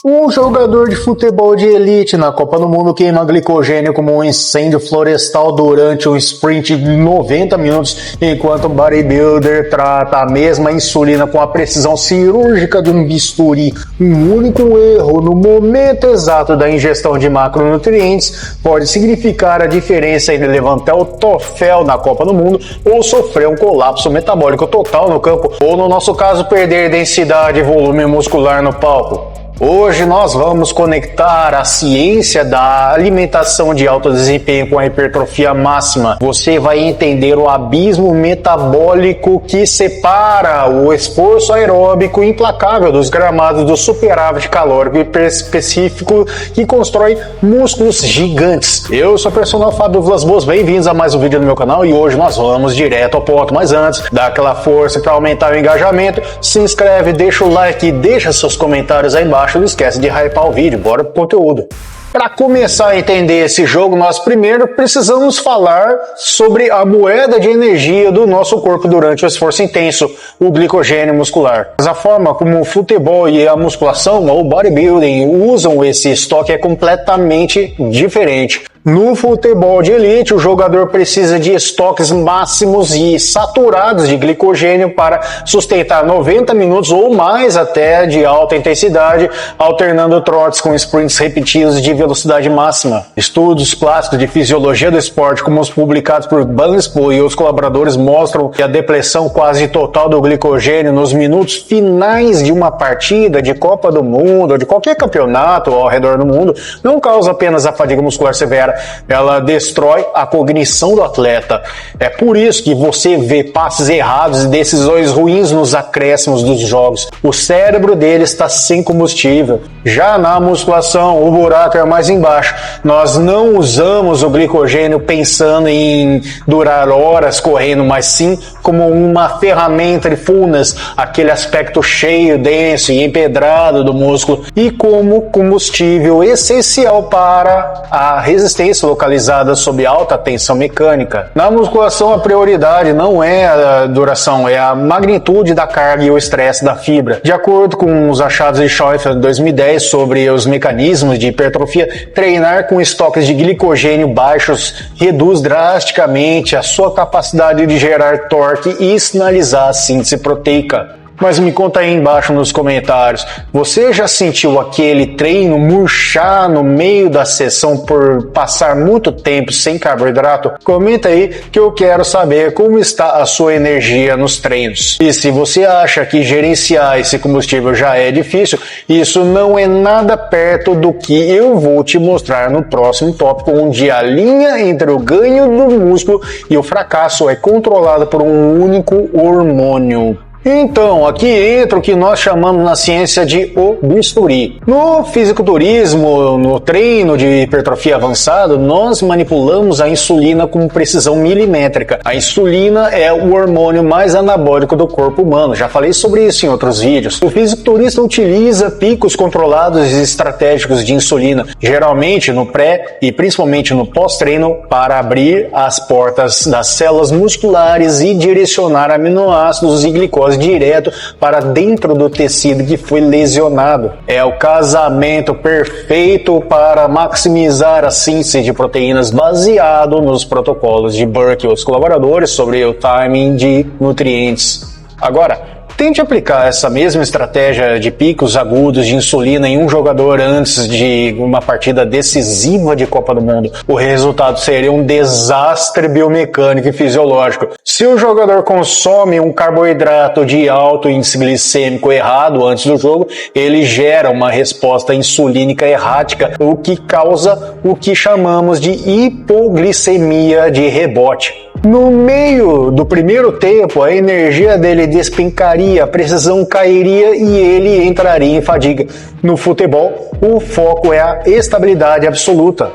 Um jogador de futebol de elite na Copa do Mundo queima glicogênio como um incêndio florestal durante um sprint de 90 minutos, enquanto o bodybuilder trata a mesma insulina com a precisão cirúrgica de um bisturi. Um único erro no momento exato da ingestão de macronutrientes pode significar a diferença entre levantar o troféu na Copa do Mundo ou sofrer um colapso metabólico total no campo, ou no nosso caso perder densidade e volume muscular no palco. Hoje nós vamos conectar a ciência da alimentação de alto desempenho com a hipertrofia máxima. Você vai entender o abismo metabólico que separa o esforço aeróbico implacável dos gramados do superávit calórico específico que constrói músculos gigantes. Eu sou o personal Fábio Vilas Boas, bem-vindos a mais um vídeo no meu canal e hoje nós vamos direto ao ponto. Mas antes, dá aquela força para aumentar o engajamento, se inscreve, deixa o like e deixa seus comentários aí embaixo. Não esquece de hypar o vídeo, bora pro conteúdo. Para começar a entender esse jogo, nós primeiro precisamos falar sobre a moeda de energia do nosso corpo durante o esforço intenso, o glicogênio muscular. Mas a forma como o futebol e a musculação ou bodybuilding usam esse estoque é completamente diferente. No futebol de elite, o jogador precisa de estoques máximos e saturados de glicogênio para sustentar 90 minutos ou mais até de alta intensidade, alternando trotes com sprints repetidos de velocidade máxima. Estudos clássicos de fisiologia do esporte, como os publicados por Banspo e os colaboradores, mostram que a depressão quase total do glicogênio nos minutos finais de uma partida de Copa do Mundo ou de qualquer campeonato ao redor do mundo não causa apenas a fadiga muscular severa, ela destrói a cognição do atleta. É por isso que você vê passes errados e decisões ruins nos acréscimos dos jogos. O cérebro dele está sem combustível. Já na musculação, o buraco é mais embaixo. Nós não usamos o glicogênio pensando em durar horas correndo, mas sim como uma ferramenta de fullness, aquele aspecto cheio, denso e empedrado do músculo, e como combustível essencial para a resistência localizada sob alta tensão mecânica. Na musculação, a prioridade não é a duração, é a magnitude da carga e o estresse da fibra. De acordo com os achados de Schäufer de 2010 sobre os mecanismos de hipertrofia, treinar com estoques de glicogênio baixos reduz drasticamente a sua capacidade de gerar torque e sinalizar a síntese proteica. Mas me conta aí embaixo nos comentários, você já sentiu aquele treino murchar no meio da sessão por passar muito tempo sem carboidrato? Comenta aí que eu quero saber como está a sua energia nos treinos. E se você acha que gerenciar esse combustível já é difícil, isso não é nada perto do que eu vou te mostrar no próximo tópico, onde a linha entre o ganho do músculo e o fracasso é controlada por um único hormônio. Então, aqui entra o que nós chamamos na ciência de o bisturi. No fisiculturismo, no treino de hipertrofia avançado, nós manipulamos a insulina com precisão milimétrica. A insulina é o hormônio mais anabólico do corpo humano, já falei sobre isso em outros vídeos. O fisiculturista utiliza picos controlados e estratégicos de insulina, geralmente no pré e principalmente no pós-treino, para abrir as portas das células musculares e direcionar aminoácidos e glicose direto para dentro do tecido que foi lesionado. É o casamento perfeito para maximizar a síntese de proteínas baseado nos protocolos de Burke e os colaboradores sobre o timing de nutrientes. Agora, tente aplicar essa mesma estratégia de picos agudos de insulina em um jogador antes de uma partida decisiva de Copa do Mundo. O resultado seria um desastre biomecânico e fisiológico. Se o jogador consome um carboidrato de alto índice glicêmico errado antes do jogo, ele gera uma resposta insulínica errática, o que causa o que chamamos de hipoglicemia de rebote. No meio do primeiro tempo, a energia dele despencaria, a precisão cairia e ele entraria em fadiga. No futebol, o foco é a estabilidade absoluta.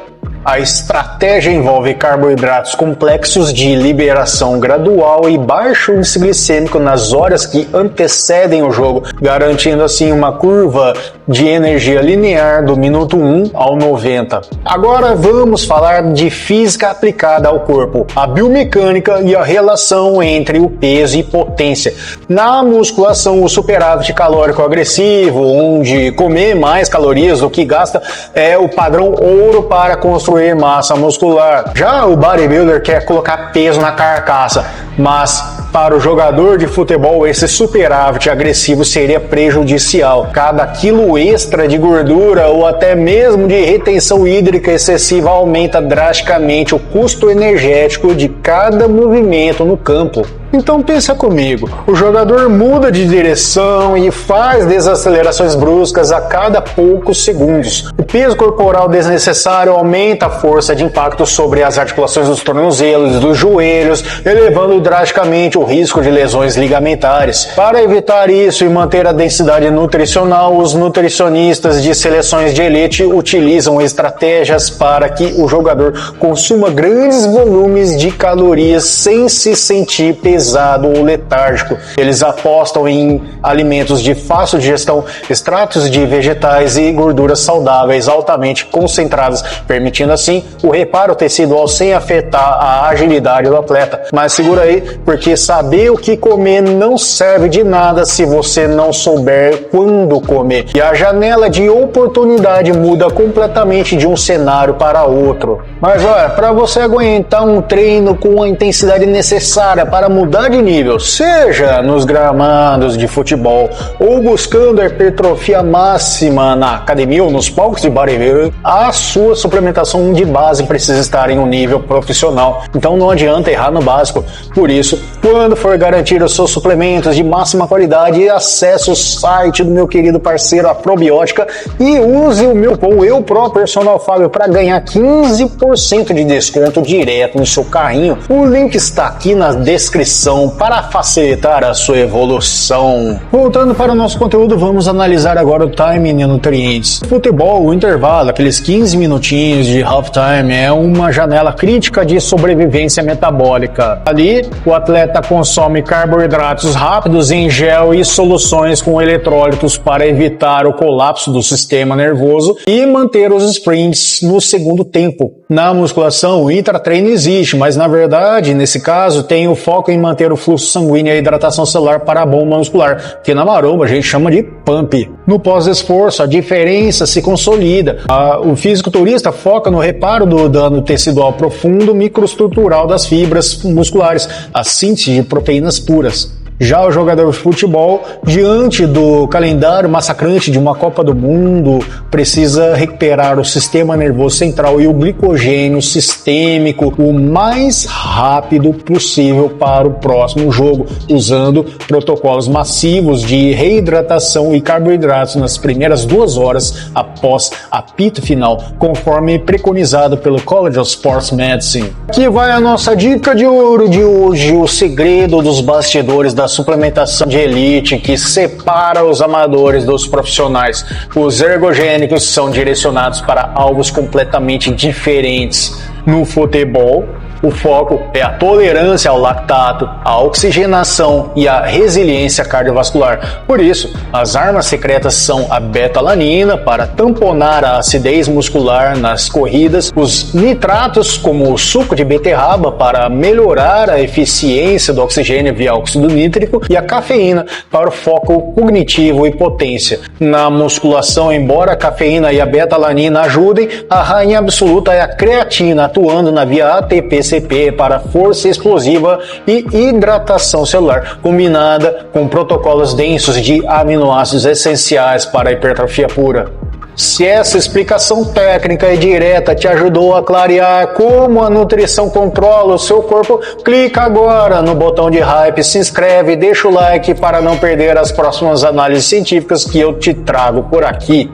A estratégia envolve carboidratos complexos de liberação gradual e baixo índice glicêmico nas horas que antecedem o jogo, garantindo assim uma curva de energia linear do minuto 1 ao 90. Agora vamos falar de física aplicada ao corpo, a biomecânica e a relação entre o peso e potência. Na musculação, o superávit calórico agressivo, onde comer mais calorias do que gasta, é o padrão ouro para construir massa muscular. Já o bodybuilder quer colocar peso na carcaça, mas para o jogador de futebol esse superávit agressivo seria prejudicial. Cada quilo extra de gordura ou até mesmo de retenção hídrica excessiva aumenta drasticamente o custo energético de cada movimento no campo. Então pensa comigo, o jogador muda de direção e faz desacelerações bruscas a cada poucos segundos. O peso corporal desnecessário aumenta a força de impacto sobre as articulações dos tornozelos e dos joelhos, elevando drasticamente o risco de lesões ligamentares. Para evitar isso e manter a densidade nutricional, os nutricionistas de seleções de elite utilizam estratégias para que o jogador consuma grandes volumes de calorias sem se sentir pesado ou letárgico. Eles apostam em alimentos de fácil digestão, extratos de vegetais e gorduras saudáveis altamente concentradas, permitindo assim o reparo tecidual sem afetar a agilidade do atleta. Mas segura aí, porque saber o que comer não serve de nada se você não souber quando comer. E a janela de oportunidade muda completamente de um cenário para outro. Mas olha, para você aguentar um treino com a intensidade necessária para mudar de nível, seja nos gramados de futebol ou buscando a hipertrofia máxima na academia ou nos palcos de bodybuilding, a sua suplementação de base precisa estar em um nível profissional. Então não adianta errar no básico. Por isso, quando for garantir os seus suplementos de máxima qualidade, acesse o site do meu querido parceiro a Probiótica e use o meu cupom EUPROPERSONALFABIO para ganhar 15% de desconto direto no seu carrinho. O link está aqui na descrição para facilitar a sua evolução. Voltando para o nosso conteúdo, vamos analisar agora o timing e nutrientes. No futebol, o intervalo, aqueles 15 minutinhos de halftime, é uma janela crítica de sobrevivência metabólica. Ali, o atleta consome carboidratos rápidos em gel e soluções com eletrólitos para evitar o colapso do sistema nervoso e manter os sprints no segundo tempo. Na musculação, o intratreino existe, mas na verdade, nesse caso, tem o foco em manter o fluxo sanguíneo e a hidratação celular para a bomba muscular, que na maromba a gente chama de pump. No pós-esforço, a diferença se consolida. O fisiculturista foca no reparo do dano tecidual profundo microestrutural das fibras musculares, a síntese de proteínas puras. Já o jogador de futebol, diante do calendário massacrante de uma Copa do Mundo, precisa recuperar o sistema nervoso central e o glicogênio sistêmico o mais rápido possível para o próximo jogo, usando protocolos massivos de reidratação e carboidratos nas primeiras 2 horas após apito final, conforme preconizado pelo College of Sports Medicine. Aqui vai a nossa dica de ouro de hoje, o segredo dos bastidores da suplementação de elite que separa os amadores dos profissionais. Os ergogênicos são direcionados para alvos completamente diferentes. No futebol, o foco é a tolerância ao lactato, a oxigenação e a resiliência cardiovascular. Por isso, as armas secretas são a betalanina para tamponar a acidez muscular nas corridas, os nitratos como o suco de beterraba para melhorar a eficiência do oxigênio via óxido nítrico e a cafeína para o foco cognitivo e potência. Na musculação, embora a cafeína e a betalanina ajudem, a rainha absoluta é a creatina, atuando na via ATP-CP para força explosiva e hidratação celular, combinada com protocolos densos de aminoácidos essenciais para a hipertrofia pura. Se essa explicação técnica e direta te ajudou a clarear como a nutrição controla o seu corpo, clica agora no botão de hype, se inscreve e deixa o like para não perder as próximas análises científicas que eu te trago por aqui.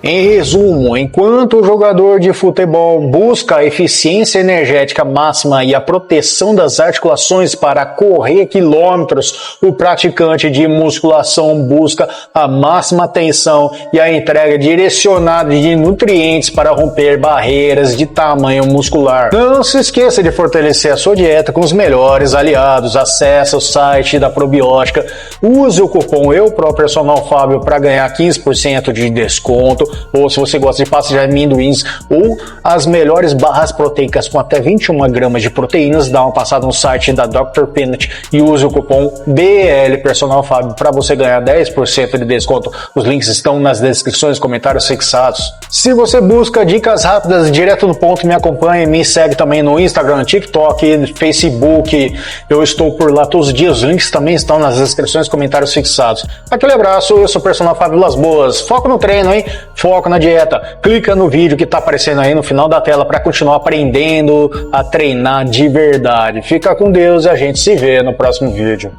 Em resumo, enquanto o jogador de futebol busca a eficiência energética máxima e a proteção das articulações para correr quilômetros, o praticante de musculação busca a máxima tensão e a entrega direcionada de nutrientes para romper barreiras de tamanho muscular. Não se esqueça de fortalecer a sua dieta com os melhores aliados. Acesse o site da Probiótica, use o cupom EUPROPERSONALFábio para ganhar 15% de desconto. Ou se você gosta de pasta de amendoins ou as melhores barras proteicas com até 21 gramas de proteínas, dá uma passada no site da Dr. Peanut e use o cupom BLPersonalFábio para você ganhar 10% de desconto. Os links estão nas descrições e comentários fixados. Se você busca dicas rápidas direto no ponto, me acompanhe, me segue também no Instagram, TikTok, Facebook. Eu estou por lá todos os dias, os links também estão nas descrições e comentários fixados. Aquele abraço, eu sou o Personal Fábio Las Boas. Foco no treino, hein? Foco na dieta. Clica no vídeo que está aparecendo aí no final da tela para continuar aprendendo a treinar de verdade. Fica com Deus e a gente se vê no próximo vídeo.